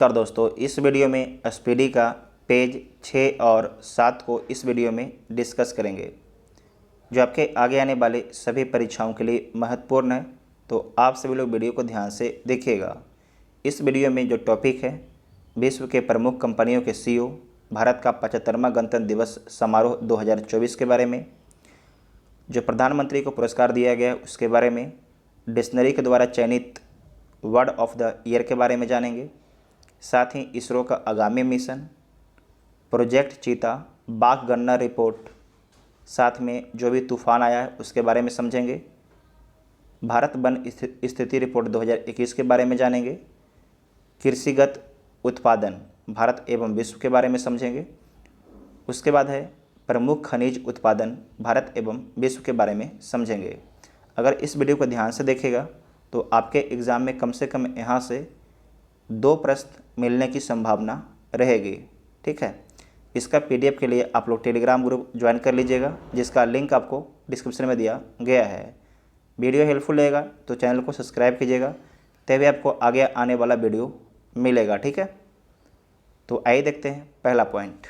नमस्कार दोस्तों, इस वीडियो में एसपीडी का पेज 6 और 7 को इस वीडियो में डिस्कस करेंगे, जो आपके आगे आने वाले सभी परीक्षाओं के लिए महत्वपूर्ण है। तो आप सभी लोग वीडियो को ध्यान से देखिएगा। इस वीडियो में जो टॉपिक है, विश्व के प्रमुख कंपनियों के सीईओ, भारत का 75वां गणतंत्र दिवस समारोह 2024 के बारे में, जो प्रधानमंत्री को पुरस्कार दिया गया उसके बारे में, डिक्शनरी के द्वारा चयनित वर्ड ऑफ द ईयर के बारे में जानेंगे। साथ ही इसरो का आगामी मिशन, प्रोजेक्ट चीता, बाघ गणना रिपोर्ट, साथ में जो भी तूफान आया है उसके बारे में समझेंगे। भारत वन स्थिति रिपोर्ट 2021 के बारे में जानेंगे। कृषिगत उत्पादन भारत एवं विश्व के बारे में समझेंगे। उसके बाद है प्रमुख खनिज उत्पादन भारत एवं विश्व के बारे में समझेंगे। अगर इस वीडियो को ध्यान से देखेगा तो आपके एग्ज़ाम में कम से कम यहाँ से 2 प्रश्न मिलने की संभावना रहेगी। ठीक है, इसका पीडीएफ के लिए आप लोग टेलीग्राम ग्रुप ज्वाइन कर लीजिएगा, जिसका लिंक आपको डिस्क्रिप्शन में दिया गया है। वीडियो हेल्पफुल रहेगा तो चैनल को सब्सक्राइब कीजिएगा, तभी आपको आगे आने वाला वीडियो मिलेगा। ठीक है, तो आइए देखते हैं पहला पॉइंट।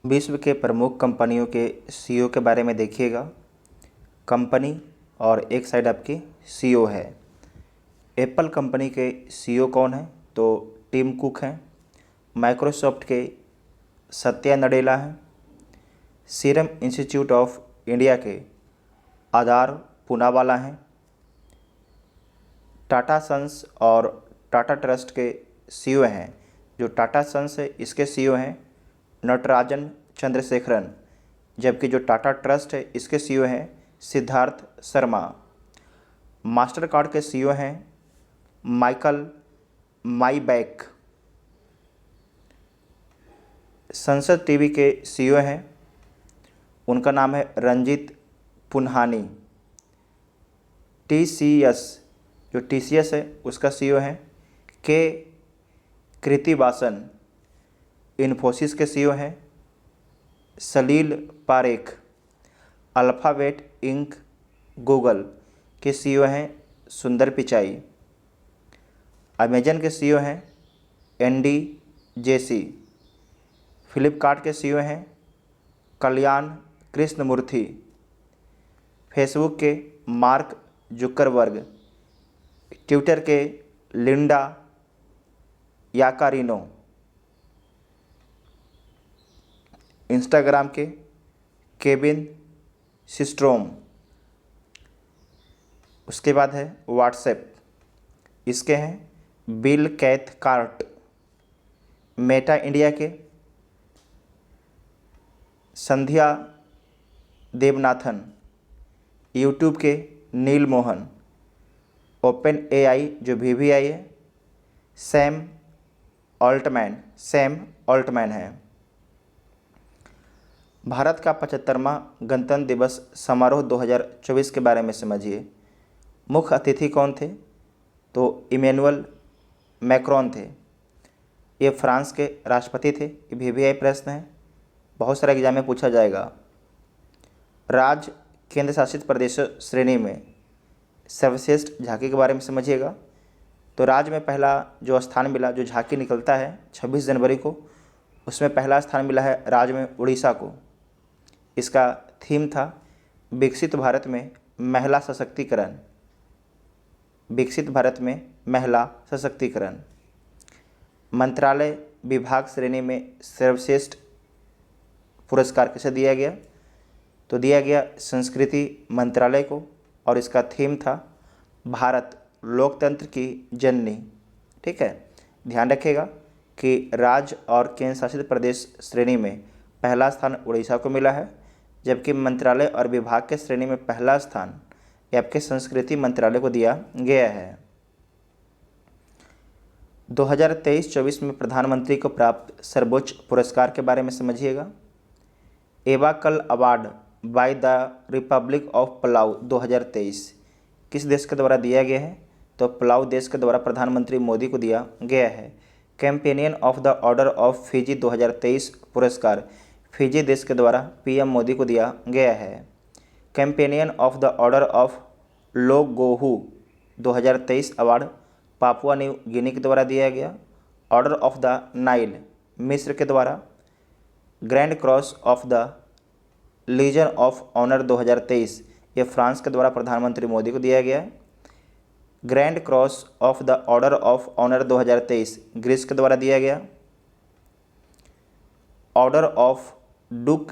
विश्व के प्रमुख कंपनियों के सीईओ के बारे में देखिएगा। कंपनी और एक साइड आपकी सीईओ है। एप्पल कंपनी के सीईओ कौन है? तो टिम कुक हैं। माइक्रोसॉफ्ट के सत्या नडेला हैं। सीरम इंस्टीट्यूट ऑफ इंडिया के आधार पूनावाला हैं। टाटा सन्स और टाटा ट्रस्ट के सीईओ हैं। जो टाटा सन्स है इसके सीईओ हैं नटराजन चंद्रशेखरन, जबकि जो टाटा ट्रस्ट है इसके सीईओ हैं सिद्धार्थ शर्मा। मास्टर कार्ड के सीईओ हैं माइकल माईबैक। संसद टीवी के सीईओ हैं, उनका नाम है रंजीत पुन्हानी। टीसीएस, जो टीसीएस है उसका सीईओ हैं के कृतिवासन। इन्फोसिस के सीईओ हैं सलील पारेख। अल्फ़ाबेट इंक गूगल के सीईओ हैं सुंदर पिचाई। अमेजन के सीईओ हैं एनडी जेसी। फ्लिपकार्ट के सीईओ हैं कल्याण कृष्णमूर्ति। फेसबुक के मार्क जुकरबर्ग। ट्विटर के लिंडा याकारिनो। इंस्टाग्राम के केविन सिस्ट्रोम। उसके बाद है व्हाट्सएप, इसके हैं बिल कैथकार्ट। मेटा इंडिया के संध्या देवनाथन। यूट्यूब के नील मोहन। ओपन एआई जो वीवीआई है सैम ऑल्टमैन है। भारत का 75वां गणतंत्र दिवस समारोह 2024 के बारे में समझिए। मुख्य अतिथि कौन थे? तो इमैनुअल मैक्रोन थे। ये फ्रांस के राष्ट्रपति थे। ये वीवीआई प्रश्न है, बहुत सारे एग्जाम में पूछा जाएगा। राज्य केंद्र शासित प्रदेशों श्रेणी में सर्वश्रेष्ठ झांकी के बारे में समझिएगा। तो राज्य में पहला जो स्थान मिला, जो झांकी निकलता है 26 जनवरी को, उसमें पहला स्थान मिला है राज्य में उड़ीसा को। इसका थीम था विकसित भारत में महिला सशक्तिकरण। विकसित भारत में महिला सशक्तिकरण। मंत्रालय विभाग श्रेणी में सर्वश्रेष्ठ पुरस्कार किसे दिया गया? तो दिया गया संस्कृति मंत्रालय को, और इसका थीम था भारत लोकतंत्र की जननी। ठीक है, ध्यान रखिएगा कि राज्य और केंद्र शासित प्रदेश श्रेणी में पहला स्थान उड़ीसा को मिला है, जबकि मंत्रालय और विभाग के श्रेणी में पहला स्थान आपके संस्कृति मंत्रालय को दिया गया है। 2023-24 में प्रधानमंत्री को प्राप्त सर्वोच्च पुरस्कार के बारे में समझिएगा। Ebakl award by the Republic of Palau 2023 किस देश के द्वारा दिया गया है? तो पलाऊ देश के द्वारा प्रधानमंत्री मोदी को दिया गया है। Companion of the order of Fiji 2023 पुरस्कार फिजी देश के द्वारा पीएम मोदी को दिया गया है। Companion of the order of लोगोहू 2023 award Papua New Guinea के द्वारा दिया गया। ऑर्डर ऑफ द नाइल मिस्र के द्वारा, grand cross of the legion of honour 2023 ये फ्रांस के द्वारा प्रधानमंत्री मोदी को दिया गया है। Grand cross of the order of honour 2023 Greece के द्वारा दिया गया। ऑर्डर ऑफ डुक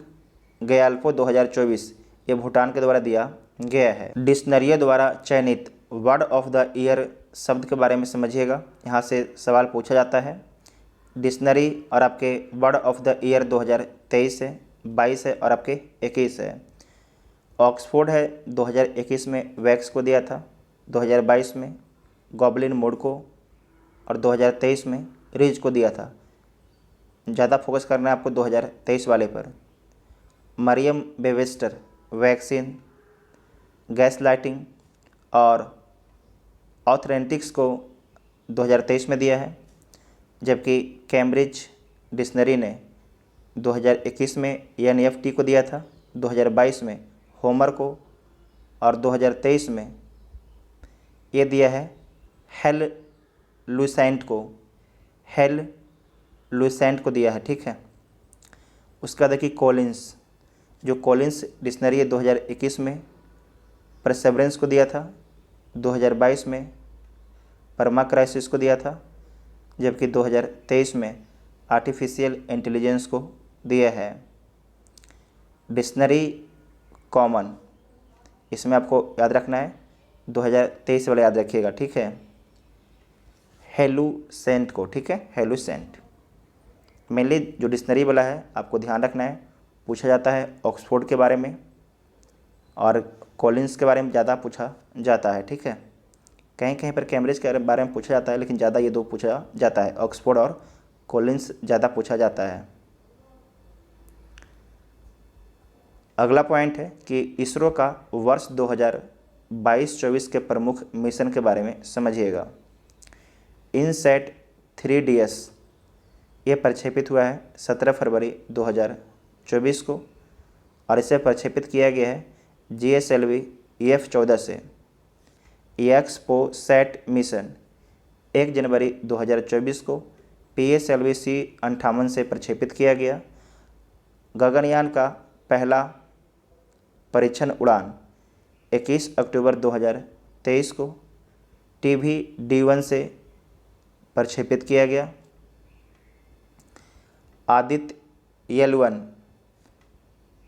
गयाल्पो 2024 ये भूटान के द्वारा दिया गया है। डिक्शनरी द्वारा चयनित वर्ड ऑफ द ईयर शब्द के बारे में समझिएगा, यहाँ से सवाल पूछा जाता है। डिक्शनरी और आपके वर्ड ऑफ द ईयर 2023 है, 22 है और आपके 21 है। ऑक्सफोर्ड है 2021 में वैक्स को दिया था, 2022 में गॉबलिन मोड को और 2023 में रिज को दिया था। ज़्यादा फोकस करना है आपको 2023 वाले पर। Merriam Webster vaccine, gaslighting और ऑथरेंटिक्स को 2023 में दिया है, जबकि कैम्ब्रिज डिक्शनरी ने 2021 में NFT को दिया था, 2022 में होमर को और 2023 में ये दिया है हेल लुसेंट को दिया है, ठीक है। उसके बाद देखिए कॉलिंस, जो कॉलिंस डिक्शनरी है 2021 में परसेवरेंस को दिया था, 2022 में परमा क्राइसिस को दिया था, जबकि 2023 में आर्टिफिशियल इंटेलिजेंस को दिया है। डिक्शनरी कॉमन, इसमें आपको याद रखना है 2023 वाला याद रखिएगा, ठीक है। हेलुसेंट को, ठीक है, हेलुसेंट। मेनली जो डिक्शनरी वाला है आपको ध्यान रखना है, पूछा जाता है ऑक्सफोर्ड के बारे में और कॉलिंस के बारे में ज़्यादा पूछा जाता है, ठीक है। कहीं कहीं पर कैम्ब्रिज के बारे में पूछा जाता है, लेकिन ज़्यादा ये दो पूछा जाता है, ऑक्सफोर्ड और कॉलिंस ज़्यादा पूछा जाता है। अगला पॉइंट है कि इसरो का वर्ष 2022-24 के प्रमुख मिशन के बारे में समझिएगा। इनसैट 3DS ये प्रक्षेपित हुआ है 17 फरवरी 2024 को और इसे प्रक्षेपित किया गया है GSLV F-14 से। एक्सपोसैट मिशन 1 जनवरी 2024 को PSLV C-58 से प्रक्षेपित किया गया। गगनयान का पहला परीक्षण उड़ान 21 अक्टूबर 2023 को TB-D1 से प्रक्षेपित किया गया। आदित्य L1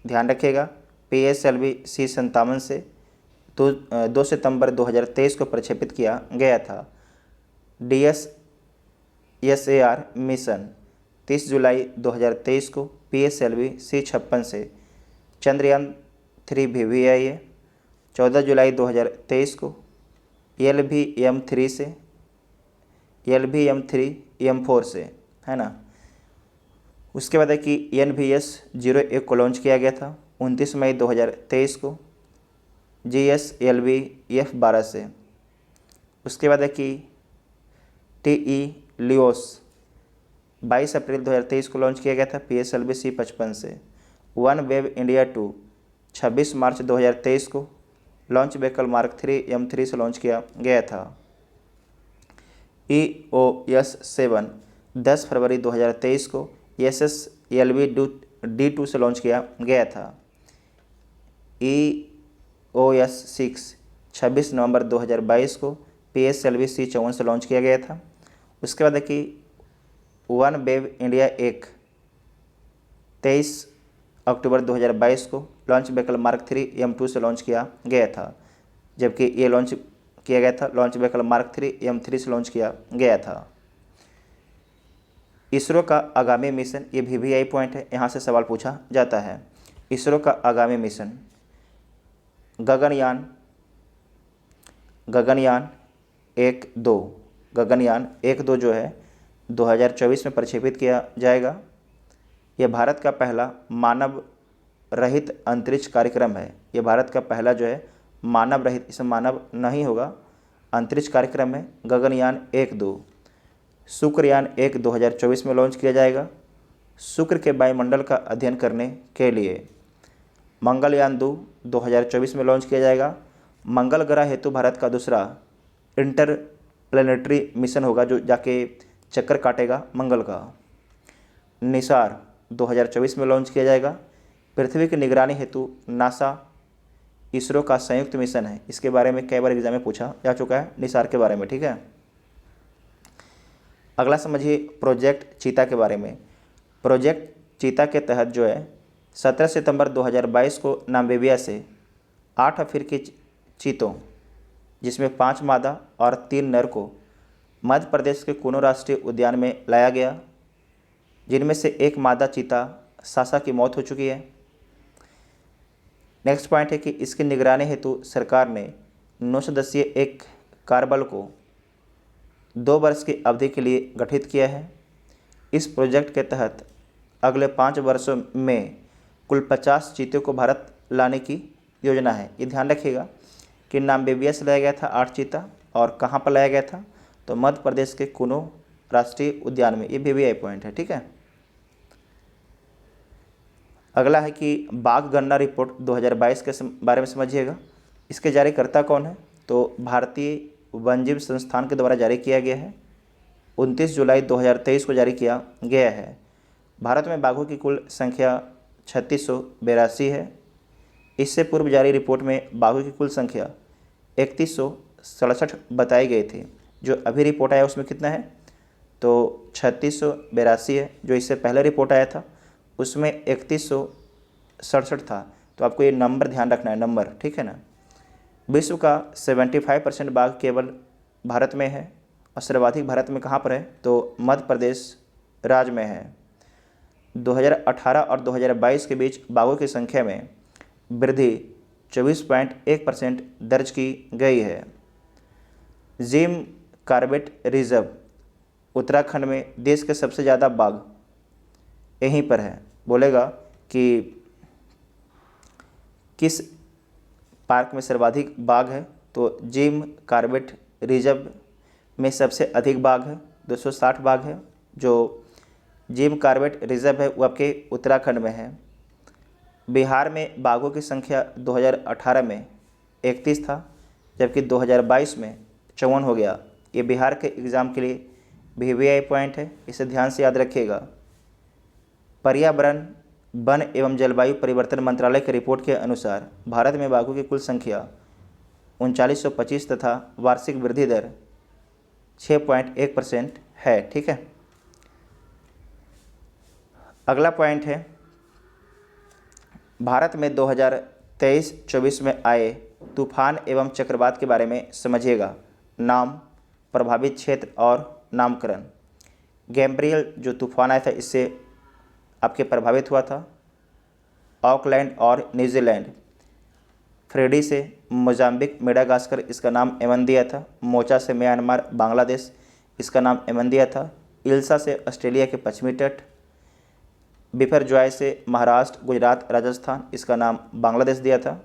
ध्यान रखिएगा PSLV C-57 से 2 सितंबर 2023 को प्रक्षेपित किया गया था। DSSAR मिशन 30 जुलाई 2023 को PSLV C-56 से चंद्रयान 3 VVIA 14 जुलाई 2023 को LVM-3 से LVM-3M4 से, है ना। उसके बाद है कि NVS-01 को लॉन्च किया गया था 29 मई 2023 को GSLV F-12 से। उसके बाद है कि TE लियोस 22 अप्रैल 2023 को लॉन्च किया गया था PSLV C-55 से। वन वेव इंडिया 2 26 मार्च 2023 को लॉन्च व्हीकल मार्क 3 M3 से लॉन्च किया गया था। EOS-7 10 फरवरी 2023 को SSLV D2 से लॉन्च किया गया था। EOS-6 26 नवंबर 2022 को PSLV C-54 से लॉन्च किया गया था। उसके बाद है कि वन वेव इंडिया 1 23 अक्टूबर 2022 को लॉन्च व्हीकल मार्क 3 M2 से लॉन्च किया गया था, जबकि ये लॉन्च किया गया था लॉन्च व्हीकल मार्क 3 M3 से लॉन्च किया गया था। इसरो का आगामी मिशन, ये VVI पॉइंट है, यहाँ से सवाल पूछा जाता है। इसरो का आगामी मिशन गगनयान 1-2 जो है 2024 में प्रक्षेपित किया जाएगा। यह भारत का पहला मानव रहित अंतरिक्ष कार्यक्रम है। ये भारत का पहला जो है मानव रहित, इसमें मानव नहीं होगा, अंतरिक्ष कार्यक्रम है गगनयान 1-2। शुक्रयान 1 2024 में लॉन्च किया जाएगा शुक्र के वायुमंडल का अध्ययन करने के लिए। मंगलयान 2 2024 में लॉन्च किया जाएगा। मंगल ग्रह हेतु भारत का दूसरा इंटरप्लेनेटरी मिशन होगा, जो जाके चक्कर काटेगा मंगल का। निसार 2024 में लॉन्च किया जाएगा। पृथ्वी की निगरानी हेतु नासा इसरो का संयुक्त मिशन है। इसके बारे में कई बार एग्जाम में पूछा जा चुका है, निसार के बारे में, ठीक है। अगला समझिए प्रोजेक्ट चीता के बारे में। प्रोजेक्ट चीता के तहत जो है 17 सितंबर 2022 को नामीबिया से 8 अफ्रीकी चीतों, जिसमें 5 मादा और 3 नर को मध्य प्रदेश के कुनो राष्ट्रीय उद्यान में लाया गया, जिनमें से एक मादा चीता सासा की मौत हो चुकी है। नेक्स्ट पॉइंट है कि इसकी निगरानी हेतु सरकार ने 9 सदस्यीय एक कार्यबल को 2 वर्ष की अवधि के लिए गठित किया है। इस प्रोजेक्ट के तहत अगले 5 वर्षों में कुल 50 चीतों को भारत लाने की योजना है। ये ध्यान रखिएगा कि नामीबिया से लाया गया था 8 चीता, और कहाँ पर लाया गया था, तो मध्य प्रदेश के कुनो राष्ट्रीय उद्यान में। ये VVI पॉइंट है, ठीक है। अगला है कि बाघ गणना रिपोर्ट 2022 के बारे में समझिएगा। इसके जारीकर्ता कौन है, तो भारतीय वन्यजीव संस्थान के द्वारा जारी किया गया है। 29 जुलाई 2023 को जारी किया गया है। भारत में बाघों की कुल संख्या 3682 है। इससे पूर्व जारी रिपोर्ट में बाघों की कुल संख्या 3167 बताई गई थी। जो अभी रिपोर्ट आया उसमें कितना है, तो 3682 है। जो इससे पहले रिपोर्ट आया था उसमें 3167 था। तो आपको ये नंबर ध्यान रखना है, नंबर, ठीक है ना। विश्व का 75% बाघ केवल भारत में है, और सर्वाधिक भारत में कहाँ पर है, तो मध्य प्रदेश राज्य में है। 2018 और 2022 के बीच बाघों की संख्या में वृद्धि 24.1% दर्ज की गई है। जिम कॉर्बेट रिजर्व उत्तराखंड में देश के सबसे ज़्यादा बाघ यहीं पर है। बोलेगा कि किस पार्क में सर्वाधिक बाघ है, तो जिम कॉर्बेट रिजर्व में सबसे अधिक बाघ है, 260 बाघ है। जो जिम कॉर्बेट रिजर्व है वो आपके उत्तराखंड में है। बिहार में बाघों की संख्या 2018 में 31 था, जबकि 2022 में 54 हो गया। ये बिहार के एग्ज़ाम के लिए VVI पॉइंट है, इसे ध्यान से याद रखिएगा। पर्यावरण, वन एवं जलवायु परिवर्तन मंत्रालय की रिपोर्ट के अनुसार भारत में बाघों की कुल संख्या 3925 तथा वार्षिक वृद्धि दर 6.1% है, ठीक है। अगला पॉइंट है भारत में 2023-24 में आए तूफान एवं चक्रवात के बारे में समझिएगा। नाम, प्रभावित क्षेत्र और नामकरण। गैब्रियल जो तूफान आया था इससे आपके प्रभावित हुआ था ऑकलैंड और न्यूजीलैंड। फ्रेडी से मोजाम्बिक मेडागास्कर इसका नाम एमन दिया था। मोचा से म्यांमार बांग्लादेश इसका नाम एमन दिया था। इल्सा से ऑस्ट्रेलिया के पश्चिमी तट। बिपरजॉय से महाराष्ट्र, गुजरात, राजस्थान इसका नाम बांग्लादेश दिया था।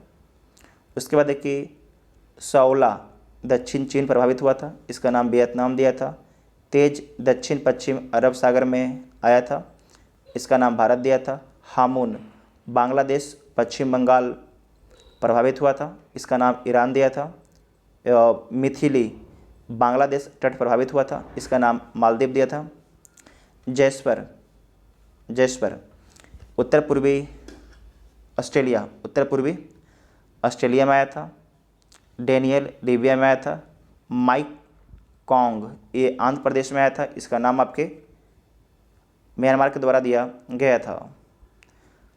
उसके बाद देखिए सौला दक्षिण चीन प्रभावित हुआ था, इसका नाम वियतनाम दिया था। तेज दक्षिण पश्चिम अरब सागर में आया था, इसका नाम भारत दिया था। हामुन बांग्लादेश पश्चिम बंगाल प्रभावित हुआ था, इसका नाम ईरान दिया था। मिथिली बांग्लादेश तट प्रभावित हुआ था, इसका नाम मालदीव दिया था। जैस्पर उत्तर पूर्वी ऑस्ट्रेलिया में आया था। डेनियल लीबिया में आया था। माइक कॉन्ग ये आंध्र प्रदेश में आया था, इसका नाम आपके म्यांमार के द्वारा दिया गया था।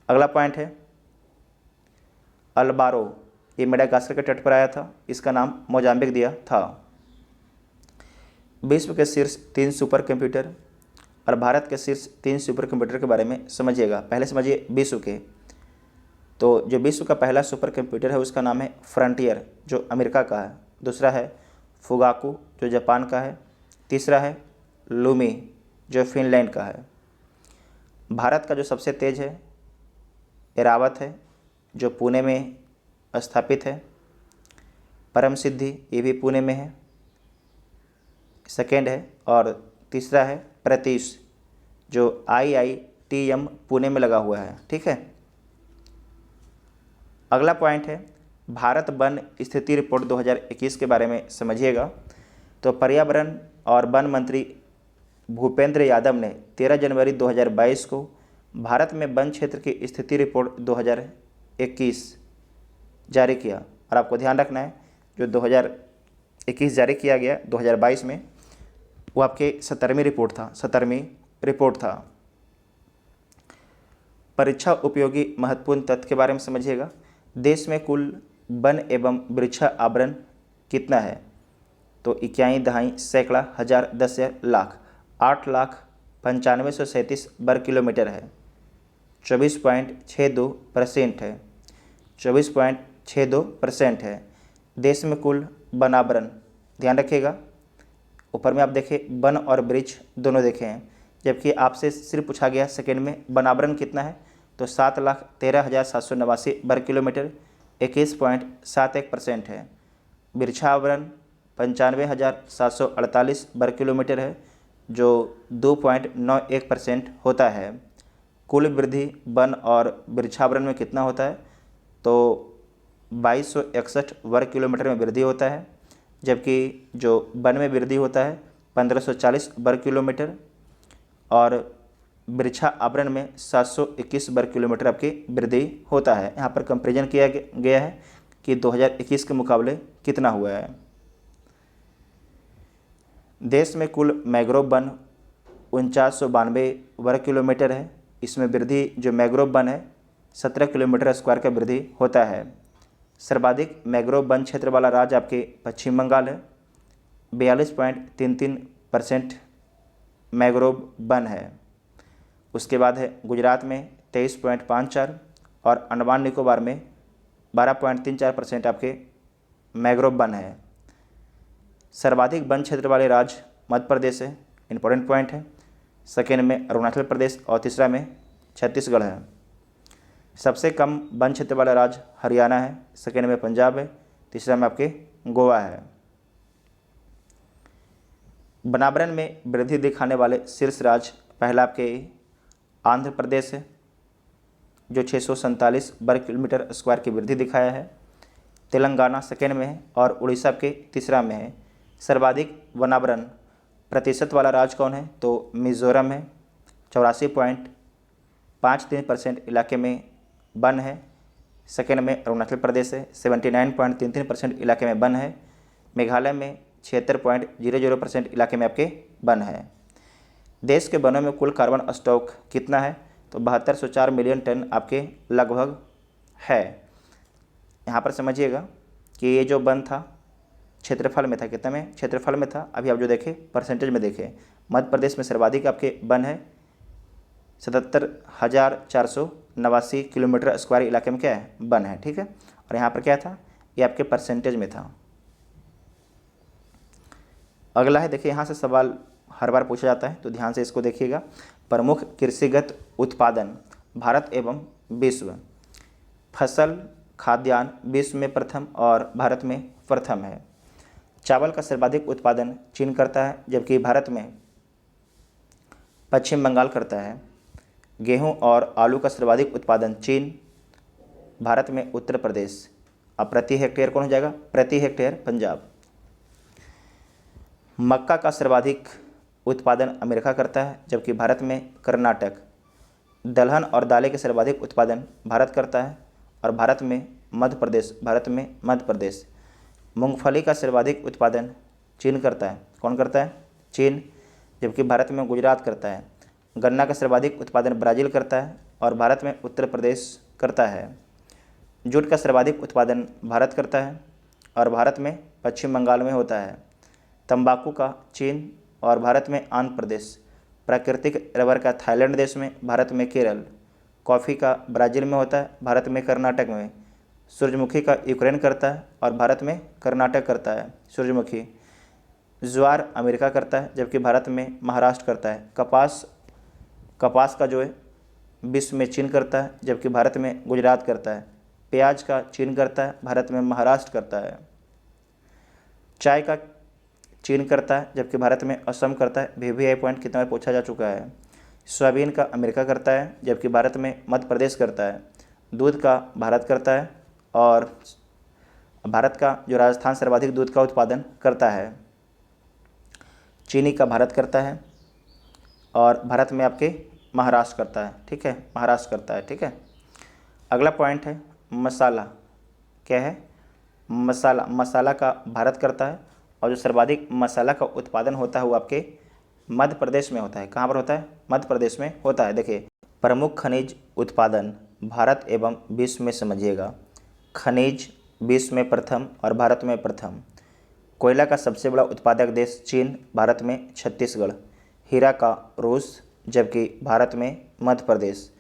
अगला पॉइंट है अल्बारो, ये मेडागास्कर के तट पर आया था, इसका नाम मोजाम्बिक दिया था। विश्व के शीर्ष 3 सुपर कंप्यूटर और भारत के शीर्ष 3 सुपर कंप्यूटर के बारे में समझिएगा। पहले समझिए विश्व के, तो जो विश्व का पहला सुपर कंप्यूटर है उसका नाम है फ्रंटियर जो अमेरिका का है। दूसरा है फुगाकू जो जापान का है। तीसरा है लूमी जो फिनलैंड का है। भारत का जो सबसे तेज है एरावत है जो पुणे में स्थापित है। परम सिद्धि ये भी पुणे में है, सेकेंड है। और तीसरा है प्रतीश जो IITM पुणे में लगा हुआ है, ठीक है। अगला पॉइंट है भारत वन स्थिति रिपोर्ट 2021 के बारे में समझिएगा। तो पर्यावरण और वन मंत्री भूपेंद्र यादव ने 13 जनवरी 2022 को भारत में वन क्षेत्र की स्थिति रिपोर्ट 2021 जारी किया। और आपको ध्यान रखना है जो 2021 जारी किया गया 2022 में, वो आपके 17वीं रिपोर्ट था। परीक्षा उपयोगी महत्वपूर्ण तथ्य के बारे में समझिएगा। देश में कुल वन एवं वृक्ष आवरण कितना है? तो इकाई, दहाई, सैकड़ा, हजार, 10,000, लाख। 8,95,137 वर्ग किलोमीटर है, 24.62% है। 24.62% है। देश में कुल वन आवरण, ध्यान रखिएगा, ऊपर में आप देखें वन और वृक्ष दोनों देखे हैं, जबकि आपसे सिर्फ पूछा गया सेकेंड में वन आवरण कितना है, तो 7,13,789 वर्ग किलोमीटर, 21.71% है। वृक्षावरण 95,748 वर्ग किलोमीटर है, जो 2.91% होता है। कुल वृद्धि वन और वृक्षावरण में कितना होता है? तो 2261 वर्ग किलोमीटर में वृद्धि होता है, जबकि जो वन में वृद्धि होता है 1540 वर्ग किलोमीटर, और वृक्षा आवरण में 721 वर्ग किलोमीटर आपकी वृद्धि होता है। यहाँ पर कंपेरिजन किया गया है कि 2021 के मुकाबले कितना हुआ है। देश में कुल मैंग्रोव वन 4992 वर्ग किलोमीटर है। इसमें वृद्धि जो मैंग्रोव वन है 17 किलोमीटर स्क्वायर का वृद्धि होता है। सर्वाधिक मैंग्रोव वन क्षेत्र वाला राज्य आपके पश्चिम बंगाल है, 42.33% मैंग्रोव वन है। उसके बाद है गुजरात में 23.54 और अंडमान निकोबार में 12.34% आपके मैंग्रोव वन है। सर्वाधिक वन क्षेत्र वाले राज्य मध्य प्रदेश है, इंपॉर्टेंट पॉइंट है। सेकेंड में अरुणाचल प्रदेश और तीसरा में छत्तीसगढ़ है। सबसे कम वन क्षेत्र वाला राज्य हरियाणा है, सेकेंड में पंजाब है, तीसरा में आपके गोवा है। वनावरण में वृद्धि दिखाने वाले शीर्ष राज्य, पहला आपके आंध्र प्रदेश है जो 647 वर्ग किलोमीटर स्क्वायर की वृद्धि दिखाया है। तेलंगाना सेकेंड में है और उड़ीसा के तीसरा में है। सर्वाधिक वनावरण प्रतिशत वाला राज्य कौन है? तो मिजोरम है, 84.53% इलाके में वन है। सेकेंड में अरुणाचल प्रदेश है, 79.33% इलाके में वन है। मेघालय में 76.00% इलाके में आपके वन है। देश के वनों में कुल कार्बन स्टॉक कितना है? तो 7204 मिलियन टन आपके लगभग है। यहाँ पर समझिएगा कि ये जो वन था क्षेत्रफल में था, कितना में क्षेत्रफल में था, अभी आप जो देखें परसेंटेज में देखें, मध्य प्रदेश में सर्वाधिक आपके वन है, 77,489 किलोमीटर स्क्वायर इलाके में क्या है? वन है, ठीक है। और यहाँ पर क्या था? ये आपके परसेंटेज में था। अगला है, देखिए यहाँ से सवाल हर बार पूछा जाता है तो ध्यान से इसको देखिएगा। प्रमुख कृषिगत उत्पादन भारत एवं विश्व। फसल खाद्यान्न विश्व में प्रथम और भारत में प्रथम है। चावल का सर्वाधिक उत्पादन चीन करता है, जबकि भारत में पश्चिम बंगाल करता है। गेहूं और आलू का सर्वाधिक उत्पादन चीन, भारत में उत्तर प्रदेश। अब प्रति हेक्टेयर कौन हो जाएगा? प्रति हेक्टेयर पंजाब। मक्का का सर्वाधिक उत्पादन अमेरिका करता है, जबकि भारत में कर्नाटक। दलहन और दालें के सर्वाधिक उत्पादन भारत करता है और भारत में मध्य प्रदेश। मूंगफली का सर्वाधिक उत्पादन चीन करता है। कौन करता है? चीन, जबकि भारत में गुजरात करता है। गन्ना का सर्वाधिक उत्पादन ब्राज़ील करता है और भारत में उत्तर प्रदेश करता है। जूट का सर्वाधिक उत्पादन भारत करता है और भारत में पश्चिम बंगाल में होता है। तंबाकू का चीन और भारत में आंध्र प्रदेश। प्राकृतिक रबर का थाईलैंड देश में, भारत में केरल। कॉफ़ी का ब्राज़ील में होता है, भारत में कर्नाटक में। सूरजमुखी का यूक्रेन करता है और भारत में कर्नाटक करता है सूरजमुखी। ज्वार अमेरिका करता है, जबकि भारत में महाराष्ट्र करता है। कपास का जो है विश्व में चीन करता है, जबकि भारत में गुजरात करता है। प्याज का चीन करता है, भारत में महाराष्ट्र करता है। चाय का चीन करता है, जबकि भारत में असम करता है। VVI पॉइंट कितना बार पूछा जा चुका है। सोयाबीन का अमेरिका करता है, जबकि भारत में मध्य प्रदेश करता है। दूध का भारत करता है और भारत का जो राजस्थान सर्वाधिक दूध का उत्पादन करता है। चीनी का भारत करता है और भारत में आपके महाराष्ट्र करता है, ठीक है, महाराष्ट्र करता है, ठीक है। अगला पॉइंट है मसाला। क्या है? मसाला। मसाला का भारत करता है और जो सर्वाधिक मसाला का उत्पादन होता है वो आपके मध्य प्रदेश में होता है। कहाँ पर होता है? मध्य प्रदेश में होता है। देखिए, प्रमुख खनिज उत्पादन भारत एवं विश्व में समझिएगा। खनिज विश्व में प्रथम और भारत में प्रथम। कोयला का सबसे बड़ा उत्पादक देश चीन, भारत में छत्तीसगढ़। हीरा का रूस, जबकि भारत में मध्य प्रदेश।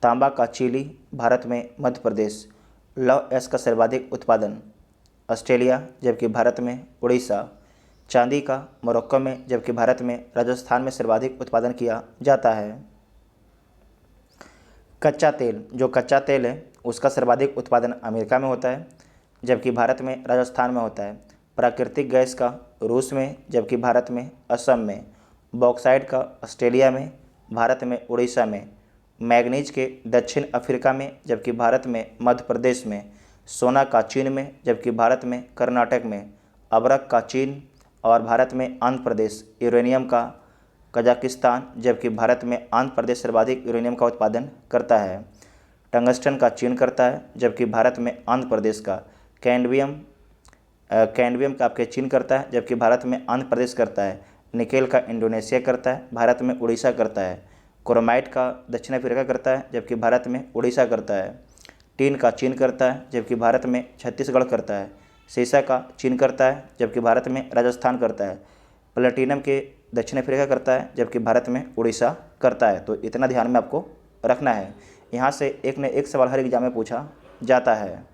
तांबा का चिली, भारत में मध्य प्रदेश। लौह अयस्क का सर्वाधिक उत्पादन ऑस्ट्रेलिया, जबकि भारत में उड़ीसा। चांदी का मोरक्को में, जबकि भारत में राजस्थान में सर्वाधिक उत्पादन किया जाता है। कच्चा तेल, जो कच्चा तेल है उसका सर्वाधिक उत्पादन अमेरिका में होता है, जबकि भारत में राजस्थान में होता है। प्राकृतिक गैस का रूस में, जबकि भारत में असम में। बॉक्साइट का ऑस्ट्रेलिया में, भारत में उड़ीसा में। मैग्नीज के दक्षिण अफ्रीका में, जबकि भारत में मध्य प्रदेश में। सोना का चीन में, जबकि भारत में कर्नाटक में। अबरक का चीन और भारत में आंध्र प्रदेश। यूरेनियम का कजाकिस्तान, जबकि भारत में आंध्र प्रदेश सर्वाधिक यूरेनियम का उत्पादन करता है। टंगस्टन का चीन करता है, जबकि भारत में आंध्र प्रदेश का। कैडमियम का आपके चीन करता है, जबकि भारत में आंध्र प्रदेश करता है। निकेल का इंडोनेशिया करता है, भारत में उड़ीसा करता है। क्रोमाइट का दक्षिण अफ्रीका करता है, जबकि भारत में उड़ीसा करता है। टीन का चीन करता है, जबकि भारत में छत्तीसगढ़ करता है। सीसा का चीन करता है, जबकि भारत में राजस्थान करता है। प्लेटिनम के दक्षिण अफ्रीका करता है, जबकि भारत में उड़ीसा करता है। तो इतना ध्यान में आपको रखना है। यहाँ से एक न एक सवाल हर एग्जाम में पूछा जाता है।